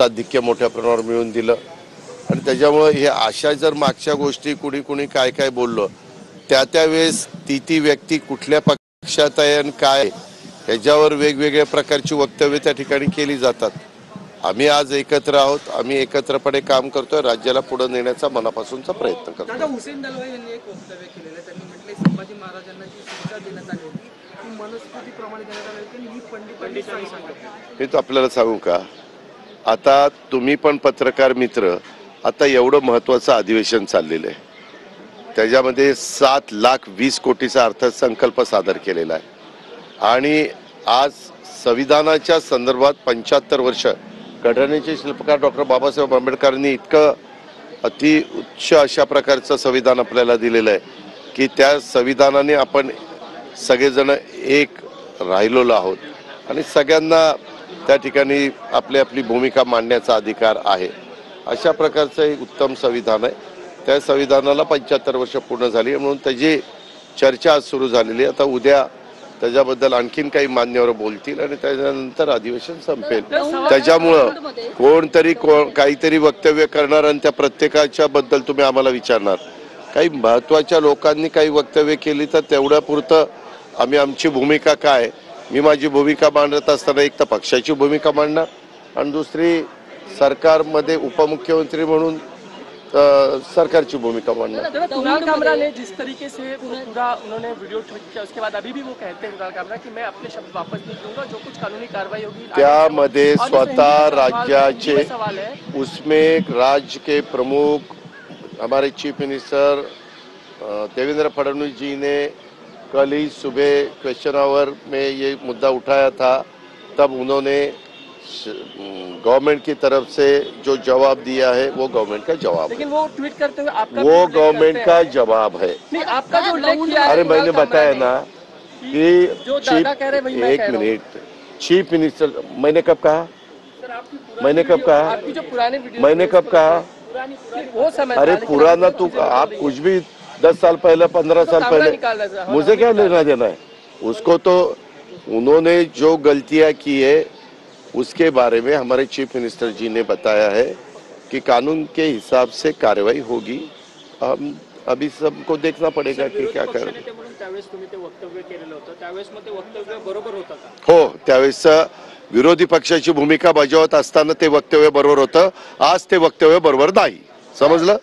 आधिक्य मोठ्या प्रमाणावर मिळवून दिलं आणि त्याच्यामुळे हे अशा जर मागच्या गोष्टी कुणी काय काय बोललं त्यावेळेस ती व्यक्ती कुठल्या पक्षात आहे आणि काय ह्याच्यावर वेगवेगळ्या प्रकारची वक्तव्य त्या ठिकाणी केली जातात। आम्ही आज एकत्र आहोत, आम्ही एकत्रपणे काम करतोय, राज्याला पुढे नेण्याचा मनापासूनचा प्रयत्न करतो। दादा हुसेन दलवाई यांनी एक वक्तव्य केलेलं, त्यांनी म्हटले संभाजी महाराजांना जी शिक्षा देण्यात आली होती ती मनुस्मृतीप्रमाणे देण्यात आली होती, ही पंडितांनी सांगितलं। मी तो आपल्याला सांगू का, आता तुम्ही पण पत्रकार मित्र, आता एवढं महत्वाचं अधिवेशन चाललेलं आहे, त्याच्यामध्ये 7,20,00,000 कोटीचा अर्थसंकल्प सादर केलेला आहे आणि आज संविधानाच्या संदर्भात 75 वर्ष घडवण्याचे शिल्पकार डॉक्टर बाबासाहेब आंबेडकरांनी इतकं अति उच्च अशा प्रकारचं संविधान आपल्याला दिलेलं आहे की त्या संविधानाने आपण सगळेजण एक राहिलेलो आहोत आणि सगळ्यांना त्या ठिकाणी आपली आपली भूमिका मांडण्याचा अधिकार आहे। अशा प्रकारचं एक उत्तम संविधान आहे। त्या संविधानाला 75 वर्ष पूर्ण झाली म्हणून त्याची चर्चा आज सुरू झालेली आहे। आता उद्या त्याच्याबद्दल आणखीन काही मान्यवर बोलतील आणि त्याच्यानंतर अधिवेशन संपेल। त्याच्यामुळं कोणतरी काहीतरी वक्तव्य करणार आणि त्या प्रत्येकाच्या बद्दल तुम्ही आम्हाला विचारणार। काही महत्त्वाच्या लोकांनी काही वक्तव्य केली तर तेवढ्या पुरतं आम्ही आमची भूमिका काय, मी माझी भूमिका मांडत असताना एक तर पक्षाची भूमिका मांडणार आणि दुसरी सरकारमध्ये उपमुख्यमंत्री म्हणून सरकारची भूमिका मांडणार। कुणाल कामरा ने जिस तरीके से पूरा उन्होंने वीडियो ट्वीट किया, उसके बाद अभी भी वो कहते हैं कुणाल कामरा कि मैं अपने शब्द वापस नहीं लूंगा, जो कुछ कानूनी कार्रवाई होगी त्यामध्ये स्वतः राज्याचे उसमें राज्य के प्रमुख हमारे चीफ मिनिस्टर देवेंद्र फडणवीस जी ने कल ही सुबह क्वेश्चन आवर में ये मुद्दा उठाया था, तब उन्होंने गवर्नमेंट की तरफ से जो जवाब दिया है वो गवर्नमेंट का जवाब लेकिन वो ट्वीट करते हुए आपका वो गवर्नमेंट का जवाब है। नहीं, आपका जो उल्लेख किया है, अरे मैंने बताया ना कि एक मिनट, चीफ मिनिस्टर मैंने कब कहा, मैंने कब कहा, मैंने कब कहा, अरे पुराना तू आप कुछ भी 10 साल पहले 15 साल पहले, मुझे क्या लेना देना है उसको। तो उन्होंने जो गलतियां की है उसके बारे में हमारे चीफ मिनिस्टर जी ने बताया है कि कानून के हिसाब से कार्रवाई होगी। हम अभी सबको देखना पड़ेगा कि क्या करें। हो, त्यावेळेस विरोधी पक्षाची भूमिका बजावत असताना ते वक्तव्य बरोबर होतं, आज ते वक्तव्य बरोबर नाही। समजलं?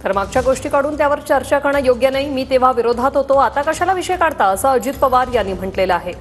तर मागच्या गोष्टी काढून त्यावर चर्चा करणं योग्य नाही, मी तेव्हा विरोधात होतो, आता कशाला विषय काढता, असं अजित पवार यांनी म्हटलेलं आहे।